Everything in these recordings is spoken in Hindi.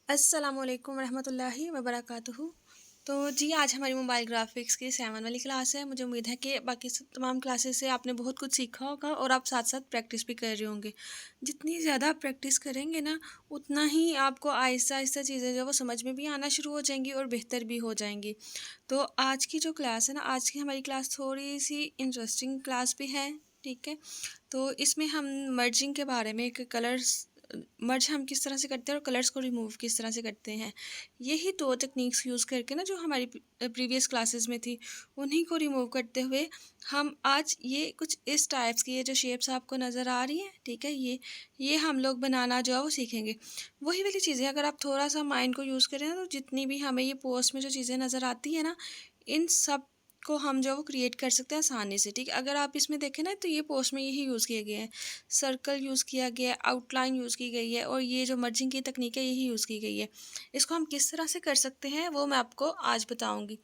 अस्सलामुअलैकुम रहमतुल्लाहि वबरकातुहू। तो जी आज हमारी मोबाइल ग्राफिक्स की 7 वाली क्लास है। मुझे उम्मीद है कि बाकी तमाम क्लासेस से आपने बहुत कुछ सीखा होगा और आप साथ साथ प्रैक्टिस भी कर रहे होंगे। जितनी ज़्यादा आप प्रैक्टिस करेंगे ना, उतना ही आपको आहिस्ता आहिस्ता चीज़ें जो है वो समझ में भी आना शुरू हो जाएंगी और बेहतर भी हो जाएंगी। तो आज की जो क्लास है ना, आज की हमारी क्लास थोड़ी सी इंटरेस्टिंग क्लास भी है। ठीक है, तो इसमें हम मर्जिंग के बारे में, एक कलर्स मर्ज हम किस तरह से करते हैं और कलर्स को रिमूव किस तरह से करते हैं, यही दो टेक्निक्स यूज़ करके ना, जो हमारी प्रीवियस क्लासेस में थी, उन्हीं को रिमूव करते हुए हम आज ये कुछ इस टाइप्स की, ये जो शेप्स आपको नज़र आ रही हैं, ठीक है, ये हम लोग बनाना जो है वो सीखेंगे। वही वाली चीज़ें अगर आप थोड़ा सा माइंड को यूज़ करें ना, तो जितनी भी हमें ये पोस्ट में जो चीज़ें नज़र आती है ना, इन सब को हम जो है वो क्रिएट कर सकते हैं आसानी से। ठीक है, अगर आप इसमें देखें ना, तो ये पोस्ट में यही यूज़ किए गए हैं। सर्कल यूज़ किया गया है, आउटलाइन यूज़ की गई है, और ये जो मर्जिंग की तकनीक है यही यूज़ की गई है। इसको हम किस तरह से कर सकते हैं वो मैं आपको आज बताऊंगी।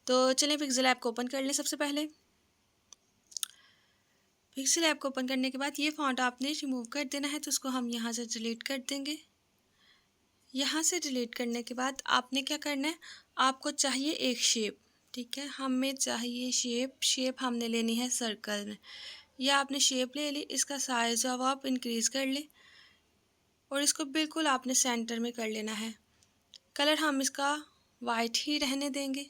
तो चलिए पिक्सेल ऐप को ओपन कर लें। सबसे पहले पिक्सेल ऐप को ओपन करने के बाद ये फॉन्ट आपने रिमूव कर देना है, तो उसको हम यहाँ से डिलीट कर देंगे। यहाँ से डिलीट करने के बाद आपने क्या करना है, आपको चाहिए एक शेप। ठीक है, हमें चाहिए शेप हमने लेनी है सर्कल में। यह आपने शेप ले ली, इसका साइज अब आप इंक्रीज़ कर लें और इसको बिल्कुल आपने सेंटर में कर लेना है। कलर हम इसका वाइट ही रहने देंगे।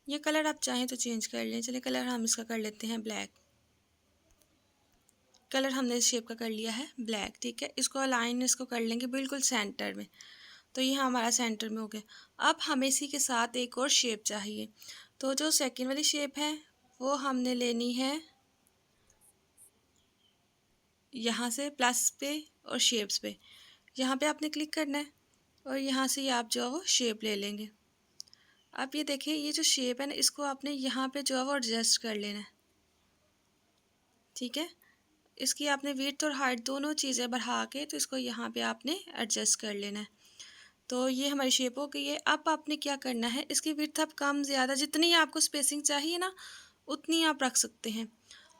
ये कलर आप चाहें तो चेंज कर लें। चलिए कलर हम इसका कर लेते हैं ब्लैक। कलर हमने इस शेप का कर लिया है ब्लैक। ठीक है, इसको अलाइन इसको कर लेंगे बिल्कुल सेंटर में। तो ये हमारा सेंटर में हो गया। अब हमें इसी के साथ एक और शेप चाहिए। तो जो सेकंड वाली शेप है वो हमने लेनी है यहाँ से प्लस पे और शेप्स पे। यहाँ पे आपने क्लिक करना है और यहाँ से ये आप जो है वो शेप ले लेंगे। अब ये देखिए, ये जो शेप है ना, इसको आपने यहाँ पे जो है वो एडजस्ट कर लेना है। ठीक है, इसकी आपने विड्थ और हाइट दोनों चीज़ें बढ़ा के, तो इसको यहाँ पे आपने एडजस्ट कर लेना है। तो ये हमारी शेप हो गई है। अब आपने क्या करना है, इसकी विड्थ आप कम ज़्यादा जितनी आपको स्पेसिंग चाहिए ना, उतनी आप रख सकते हैं।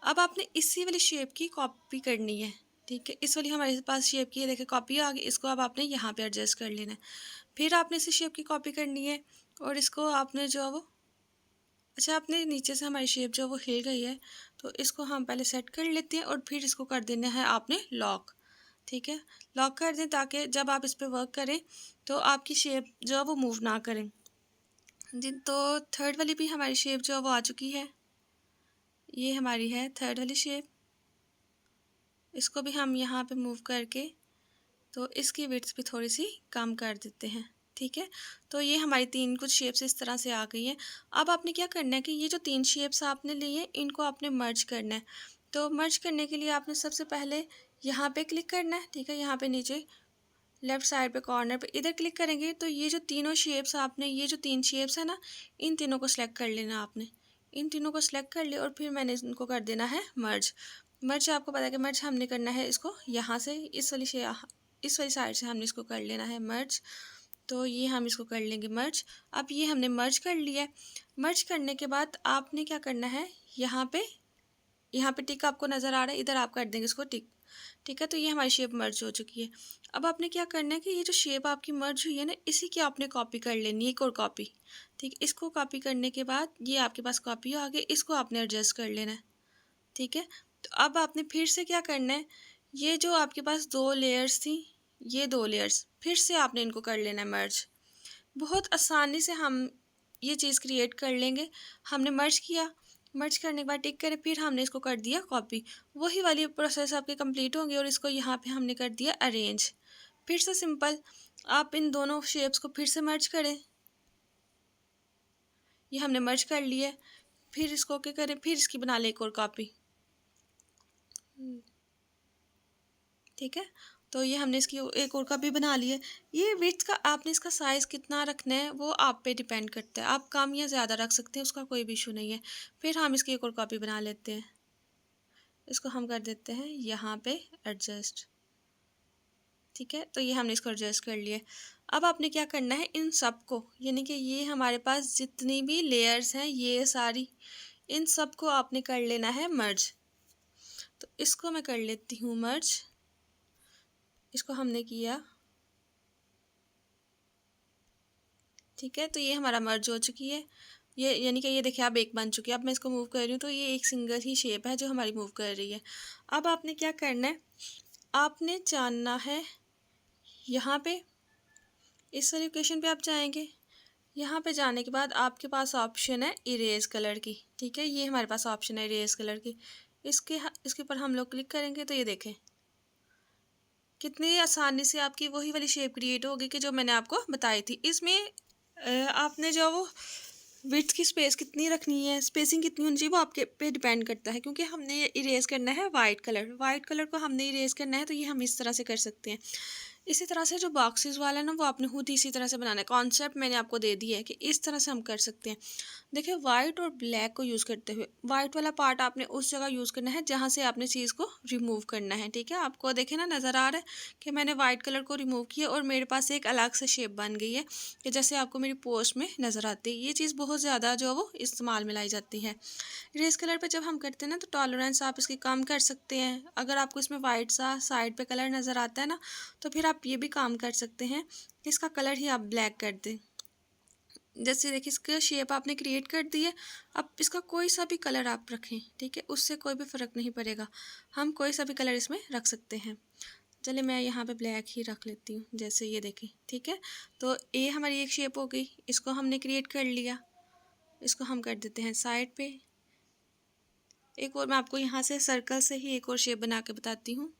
अब आपने इसी वाली शेप की कॉपी करनी है। ठीक है, इस वाली हमारे पास शेप की है, देखिए कॉपी आ गई। इसको अब आपने यहाँ पे एडजस्ट कर लेना है। फिर आपने इसी शेप की कॉपी करनी है और इसको आपने जो है वो, अच्छा आपने नीचे से हमारी शेप जो है वो हिल गई है, तो इसको हम पहले सेट कर लेते हैं और फिर इसको कर देना है आपने लॉक। ठीक है, लॉक कर दें ताकि जब आप इस पर वर्क करें तो आपकी शेप जो है वो मूव ना करें। जी, तो थर्ड वाली भी हमारी शेप जो है वो आ चुकी है। ये हमारी है थर्ड वाली शेप। इसको भी हम यहाँ पे मूव करके, तो इसकी विड्थ भी थोड़ी सी कम कर देते हैं। ठीक है, तो ये हमारी तीन कुछ शेप्स इस तरह से आ गई हैं। अब आपने क्या करना है कि ये जो तीन शेप्स आपने ली हैं, इनको आपने मर्ज करना है। तो मर्ज करने के लिए आपने सबसे पहले यहाँ पे क्लिक करना है। ठीक है, यहाँ पे नीचे लेफ़्ट साइड पे कॉर्नर पे इधर क्लिक करेंगे, तो ये जो तीनों शेप्स आपने, ये जो तीन शेप्स है ना, इन तीनों को सिलेक्ट कर लेना आपने। इन तीनों को सिलेक्ट कर लिया और फिर मैंने इनको कर देना है मर्ज। मर्ज आपको पता है कि मर्ज हमने करना है इसको यहाँ से, इस वाली साइड से हमने इसको कर लेना है मर्ज। तो ये हम इसको कर लेंगे मर्ज। अब ये हमने मर्ज कर लिया है। मर्ज करने के बाद आपने क्या करना है, यहाँ पे टिक आपको नज़र आ रहा है, इधर आप कर देंगे इसको टिक। ठीक है, तो ये हमारी शेप मर्ज हो चुकी है। अब आपने क्या करना है कि ये जो शेप आपकी मर्ज हुई है ना, इसी की आपने कॉपी कर लेनी है, एक और कॉपी। ठीक है, इसको कॉपी करने के बाद ये आपके पास कॉपी आ गई, इसको आपने एडजस्ट कर लेना है। ठीक है, तो अब आपने फिर से क्या करना है, ये जो आपके पास दो लेयर्स थी, ये दो लेयर्स फिर से आपने इनको कर लेना है मर्ज। बहुत आसानी से हम ये चीज़ क्रिएट कर लेंगे। हमने मर्ज किया, मर्ज करने के बाद टिक करें, फिर हमने इसको कर दिया कॉपी। वही वाली प्रोसेस आपके कंप्लीट होंगी और इसको यहाँ पे हमने कर दिया अरेंज। फिर से सिंपल, आप इन दोनों शेप्स को फिर से मर्ज करें। ये हमने मर्ज कर लिया। फिर इसको क्या करें, फिर इसकी बना लें एक और कॉपी। ठीक है, तो ये हमने इसकी एक और कॉपी बना ली है। ये विड्थ का आपने इसका साइज़ कितना रखना है वो आप पे डिपेंड करता है। आप कम या ज़्यादा रख सकते हैं, उसका कोई भी इशू नहीं है। फिर हम इसकी एक और कॉपी बना लेते हैं। इसको हम कर देते हैं यहाँ पे एडजस्ट। ठीक है, तो ये हमने इसको एडजस्ट कर लिया। अब आपने क्या करना है, इन सब को, यानी कि ये हमारे पास जितनी भी लेयर्स हैं ये सारी, इन सब को आपने कर लेना है मर्ज। तो इसको मैं कर लेती हूँ मर्ज। इसको हमने किया ठीक है, तो ये हमारा मर्ज हो चुकी है। ये यानी कि ये देखिए आप एक बन चुकी है। अब मैं इसको मूव कर रही हूँ तो ये एक सिंगल ही शेप है जो हमारी मूव कर रही है। अब आपने क्या करना है, आपने जानना है यहाँ पे इस वाली लोकेशन पे आप जाएंगे। यहाँ पे जाने के बाद आपके पास ऑप्शन है इरेज कलर की। ठीक है, ये हमारे पास ऑप्शन है इरेज कलर की। इसके ऊपर हम लोग क्लिक करेंगे तो ये देखें कितनी आसानी से आपकी वही वाली शेप क्रिएट होगी कि जो मैंने आपको बताई थी। इसमें आपने जो वो विड्थ की स्पेस कितनी रखनी है, स्पेसिंग कितनी होनी चाहिए, वो आपके पे डिपेंड करता है। क्योंकि हमने इरेज करना है वाइट कलर को हमने इरेज करना है, तो ये हम इस तरह से कर सकते हैं। इसी तरह से जो बॉक्सेस वाला है ना, वो आपने खुद ही इसी तरह से बनाना है। कॉन्सेप्ट मैंने आपको दे दिया है कि इस तरह से हम कर सकते हैं। देखिए वाइट और ब्लैक को यूज़ करते हुए वाइट वाला पार्ट आपने उस जगह यूज़ करना है जहाँ से आपने चीज़ को रिमूव करना है। ठीक है, आपको देखें ना, नज़र आ रहा है कि मैंने वाइट कलर को रिमूव किया और मेरे पास एक अलग से शेप बन गई है कि जैसे आपको मेरी पोस्ट में नज़र आती है। ये चीज़ बहुत ज़्यादा जो वो इस्तेमाल में लाई जाती है। इरेज कलर पे जब हम करते हैं ना, तो टॉलरेंस आप इसकी कम कर सकते हैं। अगर आपको इसमें वाइट सा साइड पे कलर नज़र आता है ना, तो फिर आप ये भी काम कर सकते हैं कि इसका कलर ही आप ब्लैक कर दें। जैसे देखिए इसका शेप आपने क्रिएट कर दी है। अब इसका कोई सा भी कलर आप रखें, ठीक है, उससे कोई भी फ़र्क नहीं पड़ेगा। हम कोई सा भी कलर इसमें रख सकते हैं। चलिए मैं यहाँ पे ब्लैक ही रख लेती हूँ, जैसे ये देखें। ठीक है, तो ये हमारी एक शेप हो गई, इसको हमने क्रिएट कर लिया। इसको हम कर देते हैं साइड पे। एक और मैं आपको यहाँ से सर्कल से ही एक और शेप बना के बताती हूँ।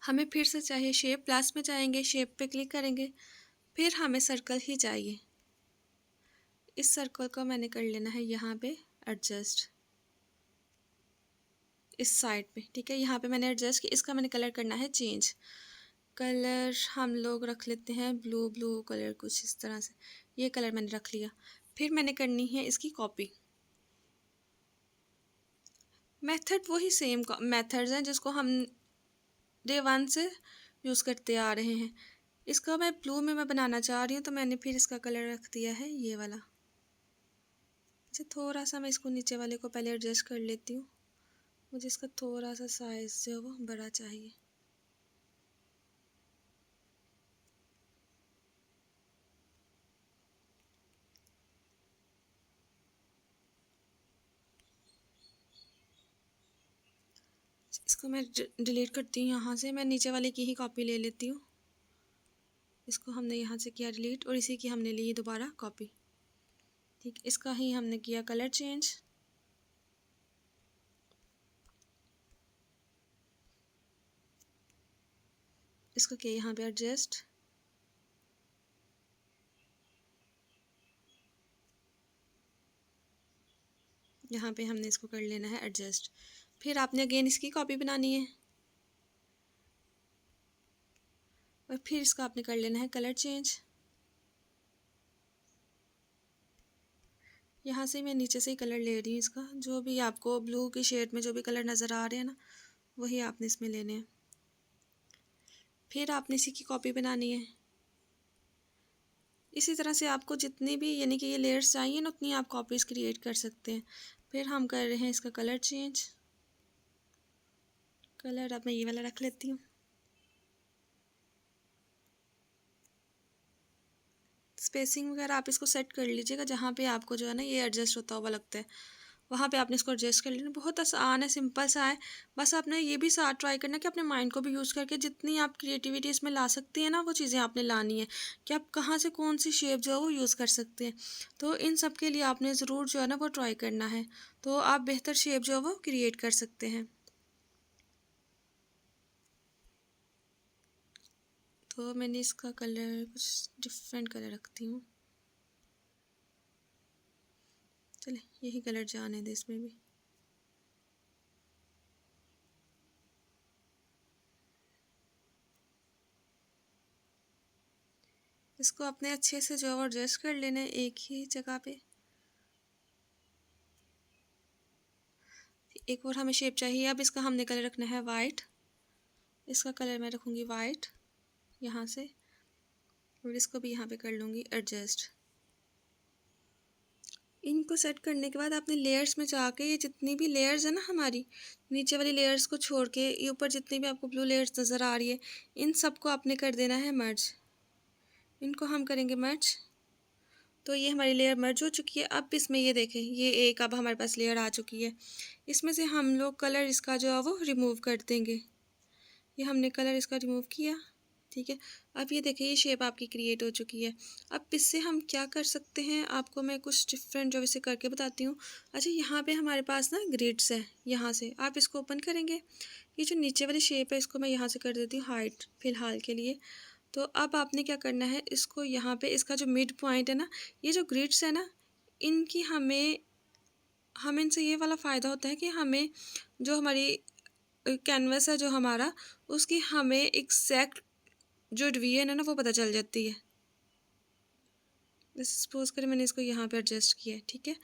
हमें फिर से चाहिए शेप, प्लस में जाएंगे, शेप पे क्लिक करेंगे, फिर हमें सर्कल ही चाहिए। इस सर्कल को मैंने कर लेना है यहाँ पे एडजस्ट, इस साइड पे। ठीक है, यहाँ पे मैंने एडजस्ट किया। इसका मैंने कलर करना है चेंज। कलर हम लोग रख लेते हैं ब्लू कलर, कुछ इस तरह से। ये कलर मैंने रख लिया। फिर मैंने करनी है इसकी कॉपी। मेथड वही सेम मेथड्स हैं जिसको हम डे 1 से यूज़ करते आ रहे हैं। इसका मैं ब्लू में मैं बनाना चाह रही हूँ, तो मैंने फिर इसका कलर रख दिया है ये वाला। अच्छा, थोड़ा सा मैं इसको नीचे वाले को पहले एडजस्ट कर लेती हूँ। मुझे इसका थोड़ा सा साइज़ जो है वो बड़ा चाहिए। इसको मैं डिलीट करती हूँ यहाँ से। मैं नीचे वाले की ही कॉपी ले लेती हूँ। इसको हमने यहाँ से किया डिलीट और इसी की हमने ली दोबारा कॉपी। ठीक, इसका ही हमने किया कलर चेंज। इसको किया यहाँ पे एडजस्ट। यहाँ पे हमने इसको कर लेना है एडजस्ट। फिर आपने अगेन इसकी कॉपी बनानी है और फिर इसका आपने कर लेना है कलर चेंज। यहाँ से मैं नीचे से ही कलर ले रही हूँ इसका। जो भी आपको ब्लू की शेड में जो भी कलर नज़र आ रहे हैं ना, वही आपने इसमें लेने हैं। फिर आपने इसी की कॉपी बनानी है। इसी तरह से आपको जितनी भी यानी कि ये लेयर्स चाहिए ना, उतनी आप कॉपीज़ क्रिएट कर सकते हैं। फिर हम कर रहे हैं इसका कलर चेंज। कलर अब मैं ये वाला रख लेती हूँ। स्पेसिंग वगैरह आप इसको सेट कर लीजिएगा, जहाँ पे आपको जो है ना ये एडजस्ट होता हुआ लगता है, वहाँ पे आपने इसको एडजस्ट कर लेना। बहुत आसान है, सिंपल सा है। बस आपने ये भी साथ ट्राई करना कि अपने माइंड को भी यूज़ करके जितनी आप क्रिएटिविटी इसमें ला सकती हैं ना, वो चीज़ें आपने लानी है कि आप कहाँ से कौन सी शेप जो है वो यूज़ कर सकते हैं। तो इन सब के लिए आपने ज़रूर जो है ना वो ट्राई करना है, तो आप बेहतर शेप जो है वो क्रिएट कर सकते हैं। तो मैंने इसका कलर कुछ डिफरेंट कलर रखती हूँ। चले यही कलर जाने दे इसमें भी। इसको अपने अच्छे से जो है एडजस्ट कर लेना है एक ही जगह पे। एक और हमें शेप चाहिए। अब इसका हमने कलर रखना है वाइट। इसका कलर मैं रखूँगी वाइट यहाँ से, और इसको भी यहाँ पे कर लूँगी एडजस्ट। इनको सेट करने के बाद आपने लेयर्स में जाके ये जितनी भी लेयर्स है ना हमारी, नीचे वाली लेयर्स को छोड़ के ये ऊपर जितनी भी आपको ब्लू लेयर्स नज़र आ रही है, इन सबको आपने कर देना है मर्ज। इनको हम करेंगे मर्ज। तो ये हमारी लेयर मर्ज हो चुकी है। अब इसमें ये देखें, ये एक अब हमारे पास लेयर आ चुकी है। इसमें से हम लोग कलर इसका जो है वो रिमूव कर देंगे। ये हमने कलर इसका रिमूव किया, ठीक है। अब ये देखिए ये शेप आपकी क्रिएट हो चुकी है। अब इससे हम क्या कर सकते हैं, आपको मैं कुछ डिफरेंट जो इसे करके बताती हूँ। अच्छा, यहाँ पे हमारे पास ना ग्रिड्स है, यहाँ से आप इसको ओपन करेंगे। ये जो नीचे वाली शेप है इसको मैं यहाँ से कर देती हूँ हाइट फ़िलहाल के लिए। तो अब आपने क्या करना है, इसको यहाँ पे इसका जो मिड पॉइंट है ना, ये जो ग्रिड्स है ना, इनकी हमें हमें इनसे ये वाला फ़ायदा होता है कि हमें जो हमारी कैनवस है जो हमारा, उसकी हमें एग्जैक्ट जो डिवीजन है ना वो पता चल जाती है। जैसे सपोज करें मैंने इसको यहाँ पे एडजस्ट किया है, ठीक है।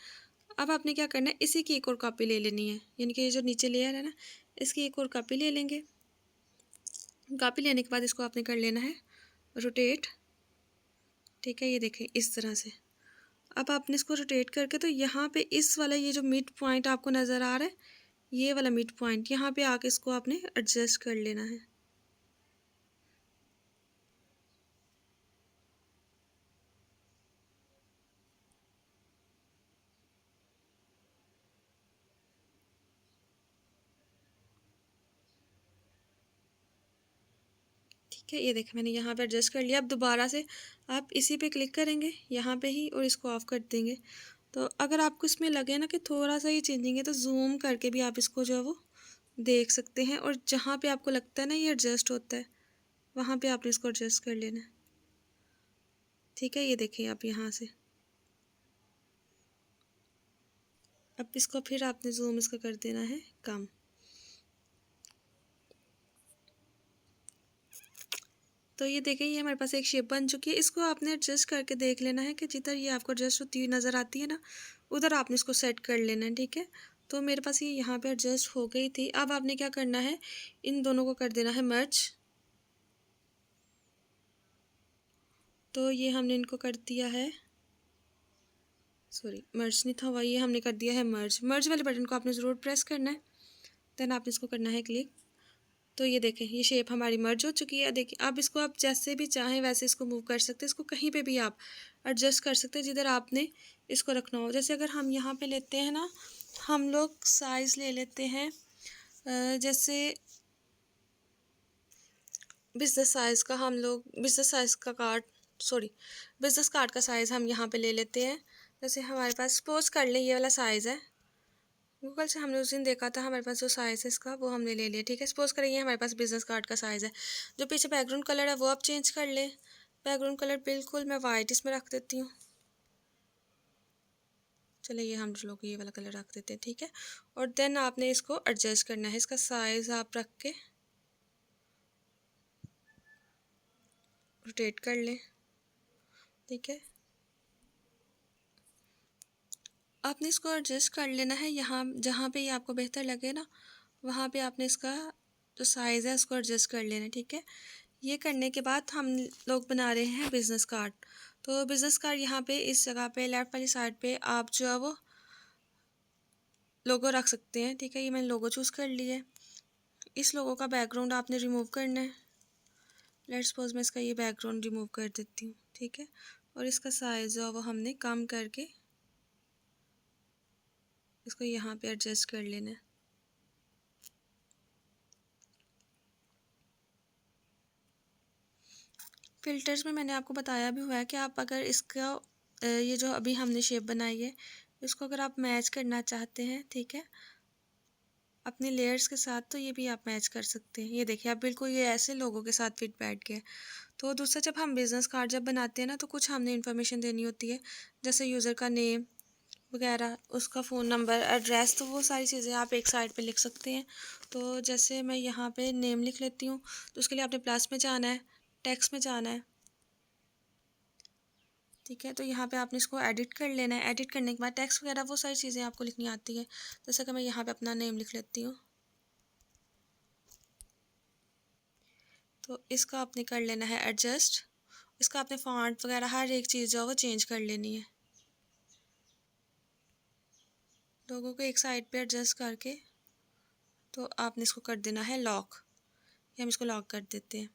अब आपने क्या करना है, इसी की एक और कॉपी ले लेनी है, यानी कि ये जो नीचे लेयर है ना, इसकी एक और कॉपी ले लेंगे। कॉपी लेने के बाद इसको आपने कर लेना है रोटेट, ठीक है। ये देखें इस तरह से। अब आपने इसको रोटेट करके तो यहाँ पे इस वाला ये जो मिड पॉइंट आपको नज़र आ रहा है, ये वाला मिड पॉइंट यहाँ पे आके इसको आपने एडजस्ट कर लेना है। ठीक है, ये देखें मैंने यहाँ पे एडजस्ट कर लिया। अब दोबारा से आप इसी पे क्लिक करेंगे यहाँ पे ही और इसको ऑफ कर देंगे। तो अगर आपको इसमें लगे ना कि थोड़ा सा ये चेंजिंग है, तो जूम करके भी आप इसको जो है वो देख सकते हैं। और जहाँ पे आपको लगता है ना ये एडजस्ट होता है, वहाँ पे आपने इसको एडजस्ट कर लेना है, ठीक है। ये देखें आप यहाँ से। अब इसको फिर आपने जूम इसका कर देना है कम। तो ये देखें ये हमारे पास एक शेप बन चुकी है। इसको आपने एडजस्ट करके देख लेना है कि जिधर ये आपको एडजस्ट होती हुई नज़र आती है ना, उधर आपने इसको सेट कर लेना है, ठीक है। तो मेरे पास ये यहाँ पे एडजस्ट हो गई थी। अब आपने क्या करना है, इन दोनों को कर देना है मर्ज। तो ये हमने इनको कर दिया है, सॉरी मर्ज नहीं था हुआ, ये हमने कर दिया है मर्ज। मर्ज वाले बटन को आपने ज़रूर प्रेस करना है, देन आपने इसको करना है क्लिक। तो ये देखें ये शेप हमारी मर्ज हो चुकी है। देखिए अब इसको आप जैसे भी चाहें वैसे इसको मूव कर सकते हैं। इसको कहीं पे भी आप एडजस्ट कर सकते हैं जिधर आपने इसको रखना हो। जैसे अगर हम यहाँ पे लेते हैं ना, हम लोग साइज़ ले लेते हैं जैसे बिजनेस साइज़ का, हम लोग बिजनेस साइज़ का कार्ड, सॉरी बिजनेस कार्ड का साइज़ हम यहाँ पे ले लेते हैं। जैसे हमारे पास सपोज कर लें ये वाला साइज़ है, गूगल से हमने उस दिन देखा था, हमारे पास जो साइज़ है इसका वो हमने ले लिया, ठीक है। सपोज करें ये हमारे पास बिजनेस कार्ड का साइज़ है। जो पीछे बैकग्राउंड कलर है वो आप चेंज कर लें। बैकग्राउंड कलर बिल्कुल मैं वाइट इसमें रख देती हूँ। चलिए ये हम लोग ये वाला कलर रख देते हैं, ठीक है। और देन आपने इसको एडजस्ट करना है, इसका साइज़ आप रख के रोटेट कर लें, ठीक है। आपने इसको एडजस्ट कर लेना है, यहाँ जहाँ पे ये आपको बेहतर लगे ना, वहाँ पे आपने इसका जो साइज़ है उसको एडजस्ट कर लेना है, ठीक है। ये करने के बाद हम लोग बना रहे हैं बिज़नेस कार्ड। तो बिज़नेस कार्ड यहाँ पे इस जगह पे लेफ़्ट वाली साइड पे आप जो है वो लोगो रख सकते हैं, ठीक है। ये मैंने लोगो चूज़ कर लिया है। इस लोगो का बैकग्राउंड आपने रिमूव करना है। लेट्स सपोज मैं इसका ये बैकग्राउंड रिमूव कर देती हूँ, ठीक है। और इसका साइज़ जो है वो हमने कम करके इसको यहाँ पे एडजस्ट कर लेना है। फ़िल्टर्स में मैंने आपको बताया भी हुआ है कि आप अगर इसका ये जो अभी हमने शेप बनाई है इसको अगर आप मैच करना चाहते हैं, ठीक है, अपने लेयर्स के साथ, तो ये भी आप मैच कर सकते हैं। ये देखिए आप बिल्कुल ये ऐसे लोगों के साथ फिट बैठ गया। तो दूसरा, जब हम बिज़नेस कार्ड जब बनाते हैं ना, तो कुछ हमने इन्फॉर्मेशन देनी होती है, जैसे यूज़र का नेम वगैरह, उसका फ़ोन नंबर, एड्रेस, तो वो सारी चीज़ें आप एक साइड पे लिख सकते हैं। तो जैसे मैं यहाँ पे नेम लिख लेती हूँ, तो उसके लिए आपने प्लस में जाना है, टेक्स्ट में जाना है, ठीक है। तो यहाँ पे आपने इसको एडिट कर लेना है। एडिट करने के बाद टेक्स्ट वगैरह वो सारी चीज़ें आपको लिखनी आती है। जैसे कि मैं यहाँ पे अपना नेम लिख लेती हूँ, तो इसका आपने कर लेना है एडजस्ट। इसका आपने फॉन्ट वगैरह हर एक चीज़ जो है वो चेंज कर लेनी है। लोगों को एक साइड पे एडजस्ट करके तो आपने इसको कर देना है लॉक, या हम इसको लॉक कर देते हैं।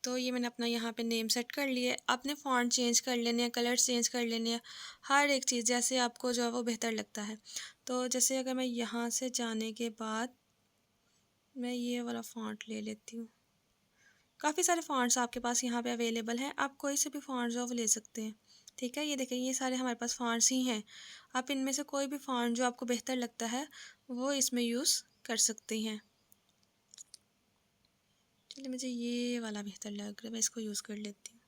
तो ये मैंने अपना यहाँ पे नेम सेट कर लिया है। आपने फ़ॉन्ट चेंज कर लेने हैं, कलर चेंज कर लेने हैं, हर एक चीज़ जैसे आपको जो है वो बेहतर लगता है। तो जैसे अगर मैं यहाँ से जाने के बाद मैं ये वाला फ़ॉन्ट ले लेती हूँ। काफ़ी सारे फ़ॉन्ट्स आपके पास यहाँ पे अवेलेबल हैं, आप कोई से भी फ़ॉन्ट जो है वो ले सकते हैं। ठीक है, ये देखिए ये सारे हमारे पास फ़ॉन्ट्स ही हैं। आप इनमें से कोई भी फ़ॉन्ट जो आपको बेहतर लगता है वो इसमें यूज़ कर सकते हैं। चलिए मुझे ये वाला बेहतर लग रहा है, मैं इसको यूज़ कर लेती हूँ।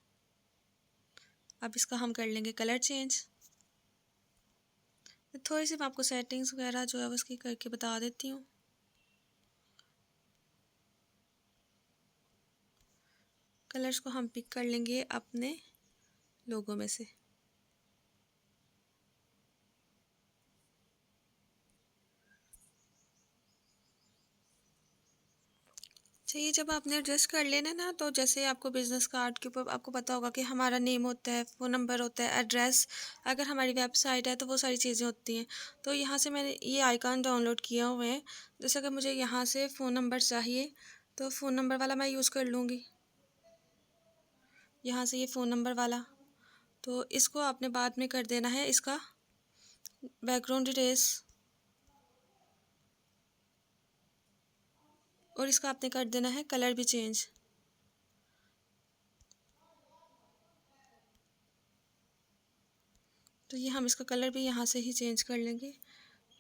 अब इसका हम कर लेंगे कलर चेंज। थोड़ी सी मैं आपको सेटिंग्स वगैरह जो है उसकी करके बता देती हूँ। कलर्स को हम पिक कर लेंगे अपने लोगों में से। चाहिए जब आपने एडजस्ट कर लेना ना, तो जैसे आपको बिज़नेस कार्ड के ऊपर आपको पता होगा कि हमारा नेम होता है, फ़ोन नंबर होता है, एड्रेस, अगर हमारी वेबसाइट है तो वो सारी चीज़ें होती हैं। तो यहाँ से मैंने ये आइकन डाउनलोड किया हुए हैं। जैसे अगर मुझे यहाँ से फ़ोन नंबर चाहिए तो फ़ोन नंबर वाला मैं यूज़ कर लूँगी। यहाँ से ये फ़ोन नंबर वाला, तो इसको आपने बाद में कर देना है इसका बैकग्राउंड डिटेल्स, और इसका आपने कर देना है कलर भी चेंज। तो ये हम इसका कलर भी यहाँ से ही चेंज कर लेंगे।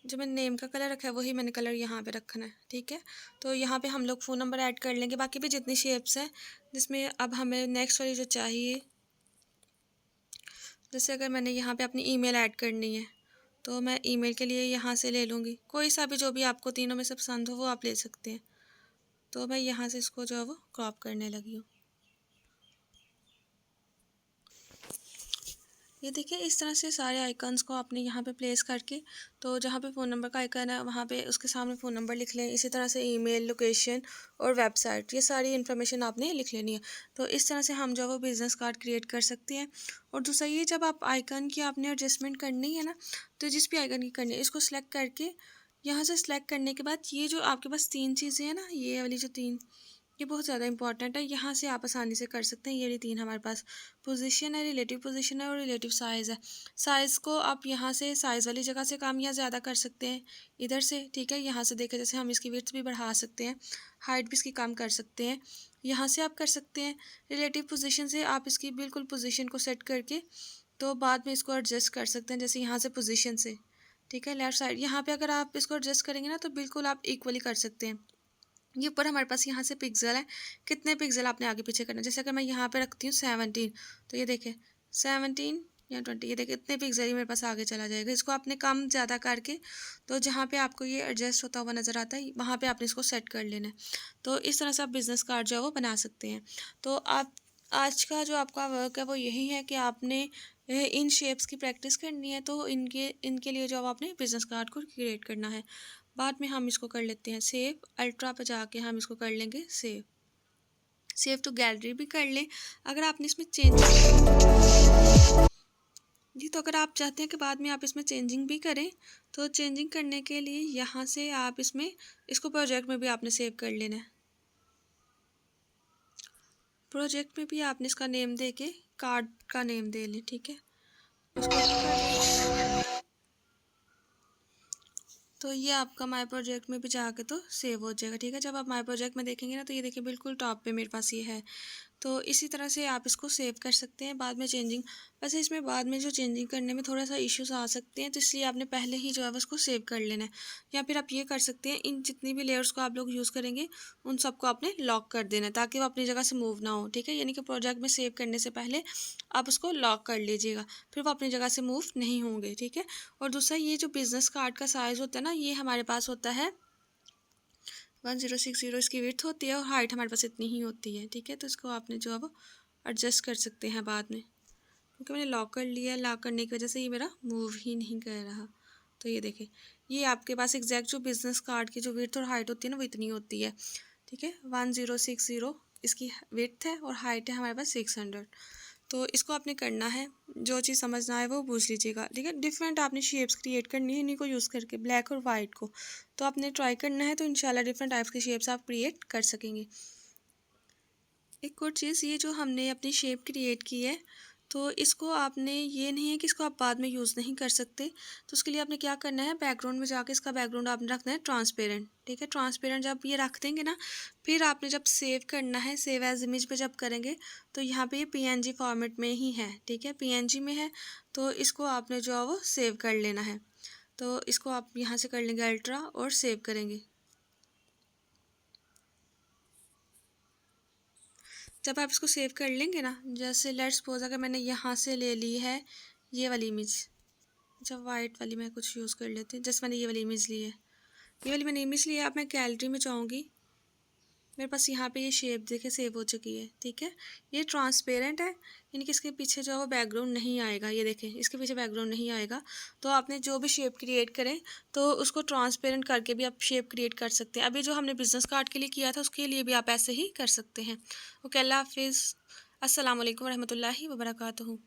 जो मैंने नेम का कलर रखा है वही मैंने कलर यहाँ पे रखना है। ठीक है, तो यहाँ पे हम लोग फ़ोन नंबर ऐड कर लेंगे, बाकी भी जितनी शेप्स हैं जिसमें अब हमें नेक्स्ट वाली जो चाहिए। जैसे अगर मैंने यहाँ पे अपनी ईमेल ऐड करनी है तो मैं ईमेल के लिए यहाँ से ले लूँगी, कोई सा भी जो भी आपको तीनों में से पसंद हो वो आप ले सकते हैं। तो मैं यहाँ से इसको जो है वो क्रॉप करने लगी हूँ। ये देखिए इस तरह से सारे आइकन्स को आपने यहाँ पे प्लेस करके, तो जहाँ पे फ़ोन नंबर का आइकन है वहाँ पे उसके सामने फ़ोन नंबर लिख लें। इसी तरह से ईमेल, लोकेशन और वेबसाइट, ये सारी इन्फॉर्मेशन आपने लिख लेनी है। तो इस तरह से हम जो है वो बिज़नेस कार्ड क्रिएट कर सकते हैं। और दूसरा ये, जब आप आइकन की आपने एडजस्टमेंट करनी है ना, तो जिस भी आइकन की करनी है इसको सिलेक्ट करके, यहाँ से सिलेक्ट करने के बाद ये जो आपके पास तीन चीज़ें हैं ना, ये वाली जो तीन, ये बहुत ज़्यादा इंपॉर्टेंट है। यहाँ से आप आसानी से कर सकते हैं। ये तीन हमारे पास पोजीशन है, रिलेटिव पोजीशन है और रिलेटिव साइज़ है। साइज़ को आप यहाँ से साइज़ वाली जगह से कम या ज़्यादा कर सकते हैं इधर से। ठीक है, यहाँ से देखें, जैसे हम इसकी विड्थ भी बढ़ा सकते हैं, हाइट भी इसकी कम कर सकते हैं, यहाँ से आप कर सकते हैं। रिलेटिव पोजीशन से आप इसकी बिल्कुल पोजीशन को सेट करके तो बाद में इसको एडजस्ट कर सकते हैं, जैसे यहाँ से पोजीशन से। ठीक है, लेफ़्ट साइड यहाँ पे अगर आप इसको एडजस्ट करेंगे ना तो बिल्कुल आप इक्वली कर सकते हैं। ये ऊपर हमारे पास यहाँ से पिक्सल है, कितने पिक्सल आपने आगे पीछे करना है। जैसे अगर मैं यहाँ पे रखती हूँ 17, तो ये देखें 17 या 20, ये देखें इतने पिक्सल ही मेरे पास आगे चला जाएगा। इसको आपने कम ज़्यादा करके, तो जहाँ पे आपको ये एडजस्ट होता हुआ नज़र आता है वहाँ पे आपने इसको सेट कर लेना है। तो इस तरह से आप बिज़नेस कार्ड जो है वो बना सकते हैं। तो आप आज का जो आपका वर्क है वो यही है कि आपने इन शेप्स की प्रैक्टिस करनी है, तो इनके इनके लिए जो अब आपने बिज़नेस कार्ड को क्रिएट करना है। बाद में हम इसको कर लेते हैं सेव, अल्ट्रा पे जाके हम इसको कर लेंगे सेव। सेव टू गैलरी भी कर लें अगर आपने इसमें जी, तो अगर आप चाहते हैं कि बाद में आप इसमें चेंजिंग भी करें, तो चेंजिंग करने के लिए यहाँ से आप इसमें इसको प्रोजेक्ट में भी आपने सेव कर लेना है। प्रोजेक्ट में भी आपने इसका नेम दे के कार्ड का नेम दे लें। ठीक है, उसको तो ये आपका माई प्रोजेक्ट में भी जाके तो सेव हो जाएगा। ठीक है, जब आप माई प्रोजेक्ट में देखेंगे ना, तो ये देखिए बिल्कुल टॉप पे मेरे पास ये है। तो इसी तरह से आप इसको सेव कर सकते हैं। बाद में चेंजिंग, वैसे इसमें बाद में जो चेंजिंग करने में थोड़ा सा इश्यूज आ सकते हैं, तो इसलिए आपने पहले ही जो है उसको सेव कर लेना है। या फिर आप ये कर सकते हैं, इन जितनी भी लेयर्स को आप लोग यूज़ करेंगे उन सबको आपने लॉक कर देना है, ताकि वो अपनी जगह से मूव ना हो। ठीक है, यानी कि प्रोजेक्ट में सेव करने से पहले आप उसको लॉक कर लीजिएगा, फिर वो अपनी जगह से मूव नहीं होंगे। ठीक है, और दूसरा ये जो बिज़नेस कार्ड का साइज़ होता है ना, ये हमारे पास होता है 1060 इसकी विड्थ होती है और हाइट हमारे पास इतनी ही होती है। ठीक है, तो इसको आपने जो है वो एडजस्ट कर सकते हैं बाद में, क्योंकि मैंने लॉक कर लिया है। लॉक करने की वजह से ये मेरा मूव ही नहीं कर रहा। तो ये देखें, ये आपके पास एग्जैक्ट जो बिज़नेस कार्ड की जो विड्थ और हाइट होती है ना, वो इतनी होती है। ठीक है, 1060 इसकी विड्थ है और हाइट है हमारे पास 600। तो इसको आपने करना है, जो चीज़ समझना है वो पूछ लीजिएगा। ठीक है, डिफरेंट आपने शेप्स क्रिएट करनी है इन्हीं को यूज़ करके, ब्लैक और वाइट को। तो आपने ट्राई करना है, तो इंशाल्लाह डिफरेंट टाइप्स की शेप्स आप क्रिएट कर सकेंगे। एक और चीज़, ये जो हमने अपनी शेप क्रिएट की है, तो इसको आपने, ये नहीं है कि इसको आप बाद में यूज़ नहीं कर सकते। तो उसके लिए आपने क्या करना है, बैकग्राउंड में जाके इसका बैकग्राउंड आपने रखना है ट्रांसपेरेंट। ठीक है, ट्रांसपेरेंट जब ये रख देंगे ना, फिर आपने जब सेव करना है, सेव एज इमेज पे जब करेंगे, तो यहाँ पे ये पीएनजी फॉर्मेट में ही है। ठीक है, पीएनजी में है, तो इसको आपने जो है वो सेव कर लेना है। तो इसको आप यहाँ से कर लेंगे अल्ट्रा और सेव करेंगे। जब आप इसको सेव कर लेंगे ना, जैसे लेट्स सपोज अगर मैंने यहाँ से ले ली है ये वाली इमेज, जब वाइट वाली मैं कुछ यूज़ कर लेती हूँ, जैसे मैंने ये वाली इमेज ली है, ये वाली मैंने इमेज ली है। अब मैं गैलरी में जाऊँगी, मेरे पास यहाँ पे ये शेप देखे सेव हो चुकी है। ठीक है, ये ट्रांसपेरेंट है, यानी कि इसके पीछे जो है वो बैकग्राउंड नहीं आएगा। ये देखें, इसके पीछे बैकग्राउंड नहीं आएगा। तो आपने जो भी शेप क्रिएट करें, तो उसको ट्रांसपेरेंट करके भी आप शेप क्रिएट कर सकते हैं। अभी जो हमने बिजनेस कार्ड के लिए किया था, उसके लिए भी आप ऐसे ही कर सकते हैं। ओके, अल्लाह हाफिज़, अस्सलाम वालेकुम रहमतुल्लाहि व बरकातहू।